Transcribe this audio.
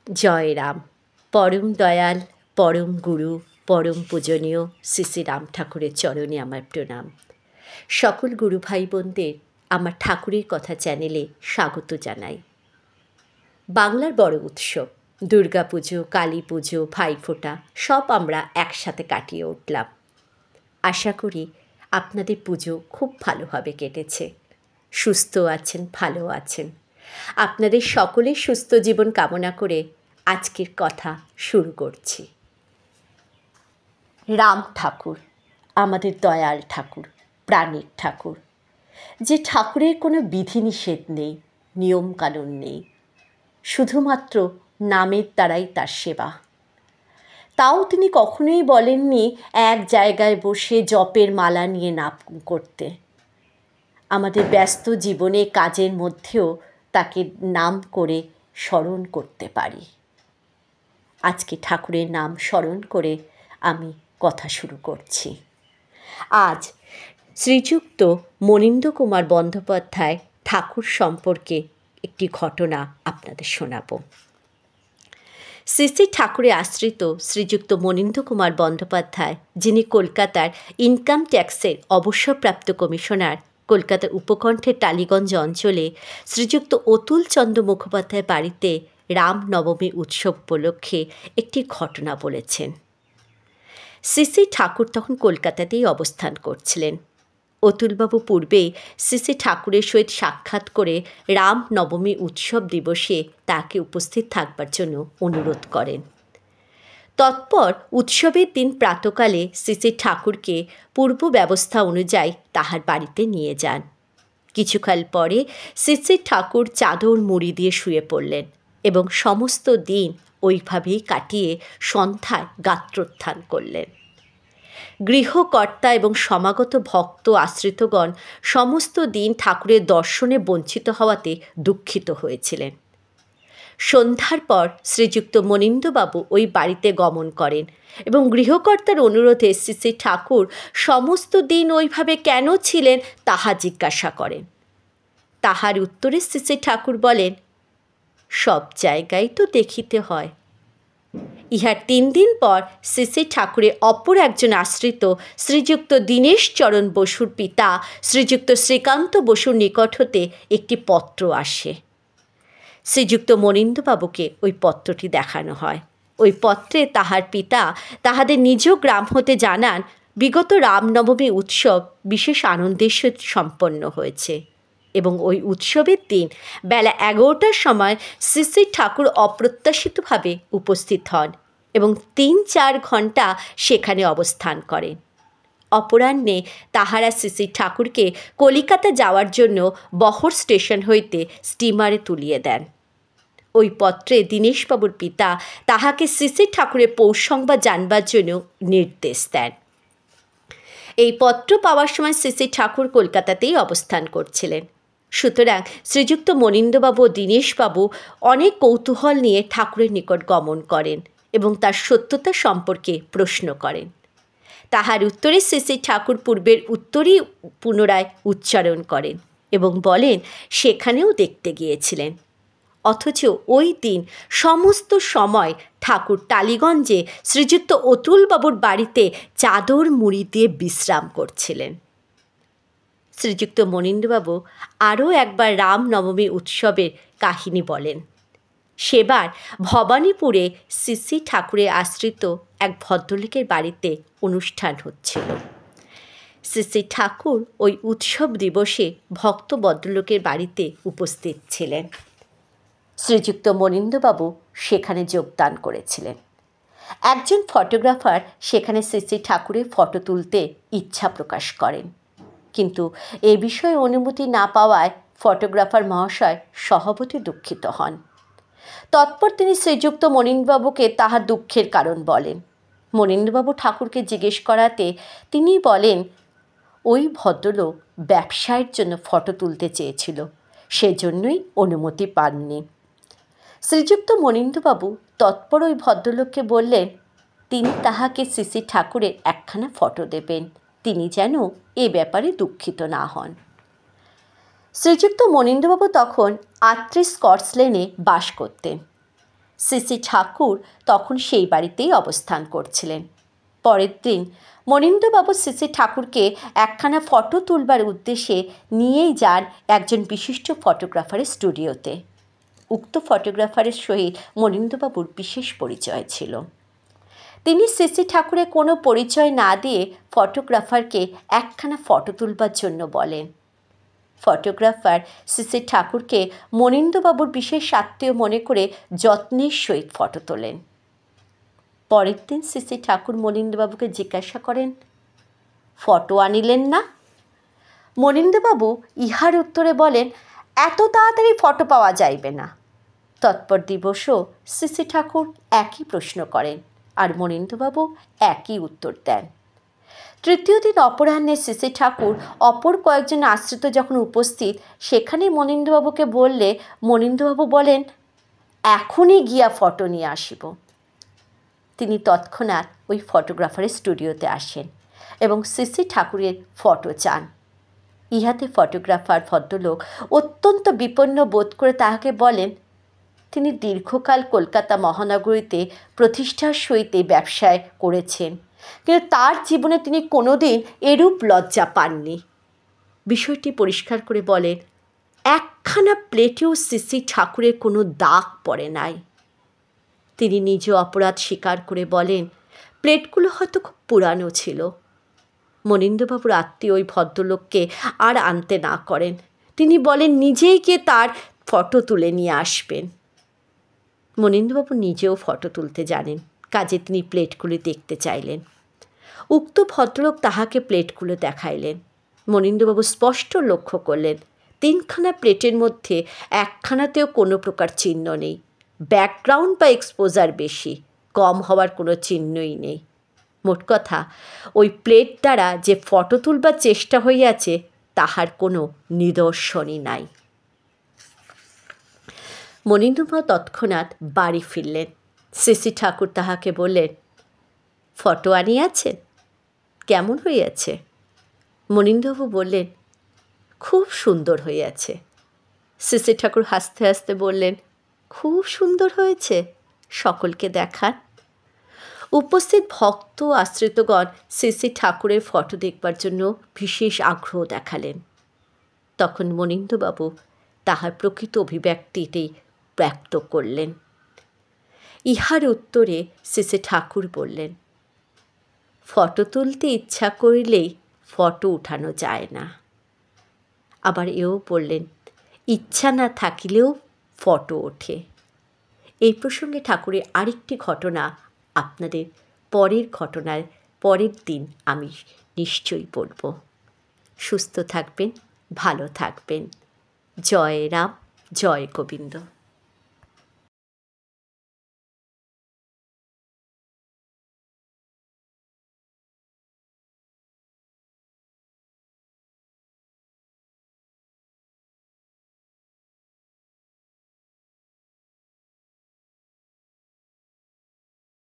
জয় রাম। পরম দয়াল, পরম গুরু, পরম পূজনীয় শ্রী শ্রী রাম ঠাকুরের চরণে আমার প্রণাম। সকল গুরু ভাই বোনদের আমার ঠাকুরের কথা চ্যানেলে স্বাগত জানাই। বাংলার বড় উৎসব দুর্গা পুজো, কালী পুজো, ভাইফোঁটা সব আমরা একসাথে কাটিয়ে উঠলাম। আশা করি আপনাদের পুজো খুব ভালোভাবে কেটেছে, সুস্থ আছেন, ভালো আছেন। আপনাদের সকলের সুস্থ জীবন কামনা করে আজকের কথা শুরু করছি। রাম ঠাকুর আমাদের দয়াল ঠাকুর, প্রাণের ঠাকুর, যে ঠাকুরের কোনো বিধিনিষেধ নেই, নিয়মকানুন নেই, শুধুমাত্র নামের দ্বারাই তার সেবা। তাও তিনি কখনোই বলেননি এক জায়গায় বসে জপের মালা নিয়ে নাম করতে। আমাদের ব্যস্ত জীবনে কাজের মধ্যেও তাকে নাম করে স্মরণ করতে পারি। আজকে ঠাকুরের নাম স্মরণ করে আমি কথা শুরু করছি। আজ শ্রীযুক্ত মনীন্দ্র কুমার বন্দ্যোপাধ্যায় ঠাকুর সম্পর্কে একটি ঘটনা আপনাদের শোনাব। শ্রী শ্রী ঠাকুরে আশ্রিত শ্রীযুক্ত মনীন্দ্র কুমার বন্দ্যোপাধ্যায়, যিনি কলকাতার ইনকাম ট্যাক্সের অবসরপ্রাপ্ত কমিশনার, কলকাতার উপকণ্ঠের টালিগঞ্জ অঞ্চলে শ্রীযুক্ত অতুল চন্দ্র মুখোপাধ্যায় বাড়িতে রামনবমী উৎসব উপলক্ষে একটি ঘটনা বলেছেন। শ্রী শ্রী ঠাকুর তখন কলকাতাতেই অবস্থান করছিলেন। অতুলবাবু পূর্বেই শ্রী শ্রী ঠাকুরের সহিত সাক্ষাৎ করে রামনবমী উৎসব দিবসে তাকে উপস্থিত থাকবার জন্য অনুরোধ করেন। তৎপর উৎসবের দিন প্রাতকালে শ্রী শ্রী ঠাকুরকে পূর্ব ব্যবস্থা অনুযায়ী তাহার বাড়িতে নিয়ে যান। কিছুকাল পরে শ্রী শ্রী ঠাকুর চাদর মুড়ি দিয়ে শুয়ে পড়লেন এবং সমস্ত দিন ওইভাবেই কাটিয়ে সন্ধ্যায় গাত্রোত্থান করলেন। গৃহকর্তা এবং সমাগত ভক্ত আশ্রিতগণ সমস্ত দিন ঠাকুরের দর্শনে বঞ্চিত হওয়াতে দুঃখিত হয়েছিলেন। সন্ধ্যার পর শ্রীযুক্ত মনীন্দ্রবাবু ওই বাড়িতে গমন করেন এবং গৃহকর্তার অনুরোধে শ্রী শ্রী ঠাকুর সমস্ত দিন ওইভাবে কেন ছিলেন তাহা জিজ্ঞাসা করেন। তাহার উত্তরে শ্রী শ্রী ঠাকুর বলেন, সব জায়গায় তো দেখিতে হয়। ইহার 3 দিন পর শ্রী শ্রী ঠাকুরের অপর একজন আশ্রিত শ্রীযুক্ত দীনেশচরণ বসুর পিতা শ্রীযুক্ত শ্রীকান্ত বসুর নিকট হতে একটি পত্র আসে। শ্রীযুক্ত মনীন্দ্রবাবুকে ওই পত্রটি দেখানো হয়। ওই পত্রে তাহার পিতা তাহাদের নিজ গ্রাম হতে জানান, বিগত রামনবমী উৎসব বিশেষ আনন্দের সহিত সম্পন্ন হয়েছে এবং ওই উৎসবের দিন বেলা 11টার সময় শ্রী শ্রী ঠাকুর অপ্রত্যাশিতভাবে উপস্থিত হন এবং 3-4 ঘণ্টা সেখানে অবস্থান করেন। অপরাহ্নে তাহারা শ্রী শ্রী ঠাকুরকে কলিকাতা যাওয়ার জন্য বহর স্টেশন হইতে স্টিমারে তুলিয়ে দেন। ওই পত্রে দীনেশবাবুর পিতা তাহাকে শ্রী শ্রী ঠাকুরের পৌষ সংবাদ জানবার জন্য নির্দেশ দেন। এই পত্র পাওয়ার সময় শ্রী শ্রী ঠাকুর কলকাতাতেই অবস্থান করছিলেন। সুতরাং শ্রীযুক্ত মনীন্দ্রবাবু ও দীনেশবাবু অনেক কৌতূহল নিয়ে ঠাকুরের নিকট গমন করেন এবং তার সত্যতা সম্পর্কে প্রশ্ন করেন। তাহার উত্তরে শ্রী শ্রী ঠাকুর পূর্বের উত্তরই পুনরায় উচ্চারণ করেন এবং বলেন সেখানেও দেখতে গিয়েছিলেন। অথচ ওই দিন সমস্ত সময় ঠাকুর টালিগঞ্জে শ্রীযুক্ত অতুলবাবুর বাড়িতে চাদর মুড়ি দিয়ে বিশ্রাম করছিলেন। শ্রীযুক্ত মনীন্দ্রবাবু আরও একবার রামনবমী উৎসবের কাহিনী বলেন। সেবার ভবানীপুরে শ্রী শ্রী ঠাকুরের আশ্রিত এক ভদ্রলোকের বাড়িতে অনুষ্ঠান হচ্ছিল। শ্রী শ্রী ঠাকুর ওই উৎসব দিবসে ভক্ত ভদ্রলোকের বাড়িতে উপস্থিত ছিলেন। শ্রীযুক্ত মনীন্দ্রবাবু সেখানে যোগদান করেছিলেন। একজন ফটোগ্রাফার সেখানে শ্রী শ্রী ঠাকুরের ফটো তুলতে ইচ্ছা প্রকাশ করেন, কিন্তু এ বিষয়ে অনুমতি না পাওয়ায় ফটোগ্রাফার মহাশয় স্বভাবতই দুঃখিত হন। তৎপর তিনি শ্রীযুক্ত মনীন্দ্রবাবুকে তাহার দুঃখের কারণ বলেন। মনীন্দ্রবাবু ঠাকুরকে জিজ্ঞেস করাতে তিনি বলেন, ওই ভদ্রলোক ব্যবসায়ের জন্য ফটো তুলতে চেয়েছিল, সেজন্যই অনুমতি পাননি। শ্রীযুক্ত মনীন্দ্রবাবু তৎপর ওই ভদ্রলোককে বললেন, তিনি তাহাকে শ্রী শ্রী ঠাকুরের একখানা ফটো দেবেন, তিনি যেন এ ব্যাপারে দুঃখিত না হন। শ্রীযুক্ত মনীন্দ্রবাবু তখন 38 স্কটস লেনে বাস করতেন। শ্রী ঠাকুর তখন সেই বাড়িতেই অবস্থান করছিলেন। পরের দিন মনীন্দ্রবাবু শ্রী ঠাকুরকে একখানা ফটো তুলবার উদ্দেশ্যে নিয়েই যান একজন বিশিষ্ট ফটোগ্রাফারের স্টুডিওতে। উক্ত ফটোগ্রাফারের সহিত মনীন্দ্রবাবুর বিশেষ পরিচয় ছিল। তিনি শ্রী ঠাকুরের কোনো পরিচয় না দিয়ে ফটোগ্রাফারকে একখানা ফটো তুলবার জন্য বলেন। ফটোগ্রাফার শ্রী ঠাকুরকে মনীন্দ্রবাবুর বিশেষ আত্মীয় মনে করে যত্নের সহিত ফটো তোলেন। পরের দিন শ্রী ঠাকুর মনীন্দ্রবাবুকে জিজ্ঞাসা করেন, ফটো আনিলেন না? মনীন্দ্রবাবু ইহার উত্তরে বলেন, এত তাড়াতাড়ি ফটো পাওয়া যাইবে না। তৎপর দিবসও শ্রী ঠাকুর একই প্রশ্ন করেন, আর মনীন্দ্রবাবু একই উত্তর দেন। তৃতীয় দিন অপরাহ্নে শ্রী ঠাকুর অপর কয়েকজন আশ্রিত যখন উপস্থিত, সেখানে মনীন্দ্রবাবুকে বললে মনীন্দ্রবাবু বলেন, এখনই গিয়া ফটো নিয়ে আসিব। তিনি তৎক্ষণাৎ ওই ফটোগ্রাফারের স্টুডিওতে আসেন এবং শ্রী ঠাকুরের ফটো চান। ইহাতে ফটোগ্রাফার ভদ্রলোক অত্যন্ত বিপন্ন বোধ করে তাহাকে বলেন, তিনি দীর্ঘকাল কলকাতা মহানগরীতে প্রতিষ্ঠার সহিত ব্যবসায় করেছেন, কিন্তু তার জীবনে তিনি কোনোদিন এরূপ লজ্জা পাননি। বিষয়টি পরিষ্কার করে বলেন, একখানা প্লেটেও শ্রী ঠাকুরের কোনো দাগ পড়ে নাই। তিনি নিজ অপরাধ স্বীকার করে বলেন, প্লেটগুলো হয়তো খুব পুরানো ছিল। মনীন্দ্রবাবুর আত্মীয় ওই ভদ্রলোককে আর আনতে না করেন। তিনি বলেন নিজেই গিয়ে তার ফটো তুলে নিয়ে আসবেন। মনীন্দ্রবাবু নিজেও ফটো তুলতে জানেন, কাজে তিনি প্লেটগুলি দেখতে চাইলেন। উক্ত ভদ্রলোক তাহাকে প্লেটগুলো দেখাইলেন। মনীন্দ্রবাবু স্পষ্ট লক্ষ্য করলেন, তিনখানা প্লেটের মধ্যে একখানাতেও কোনো প্রকার চিহ্ন নেই। ব্যাকগ্রাউন্ড বা এক্সপোজার বেশি, কম হওয়ার কোনো চিহ্নই নেই। মোট কথা, ওই প্লেট দ্বারা যে ফটো তুলবার চেষ্টা হইয়াছে তাহার কোনো নিদর্শনই নাই। মনীন্দ্রবাবু তৎক্ষণাৎ বাড়ি ফিরলেন। শ্রী ঠাকুর তাহাকে বললেন, ফটো আনিয়াছেন? কেমন হইয়াছে? মনীন্দ্রবাবু বললেন, খুব সুন্দর হইয়াছে। শ্রী ঠাকুর হাসতে হাসতে বললেন, খুব সুন্দর হয়েছে, সকলকে দেখান। উপস্থিত ভক্ত আশ্রিতগণ শ্রী ঠাকুরের ফটো দেখবার জন্য বিশেষ আগ্রহ দেখালেন। তখন মনীন্দ্রবাবু তাহার প্রকৃত অভিব্যক্তিটি ব্যক্ত করলেন। ইহার উত্তরে শ্রী ঠাকুর বললেন, ফটো তুলতে ইচ্ছা করিলেই ফটো উঠানো যায় না। আবার এও বললেন, ইচ্ছা না থাকিলেও ফটো ওঠে। এই প্রসঙ্গে ঠাকুরের আরেকটি ঘটনা আপনাদের পরের দিন আমি নিশ্চয়ই বলব। সুস্থ থাকবেন, ভালো থাকবেন। জয় রাম, জয় গোবিন্দ।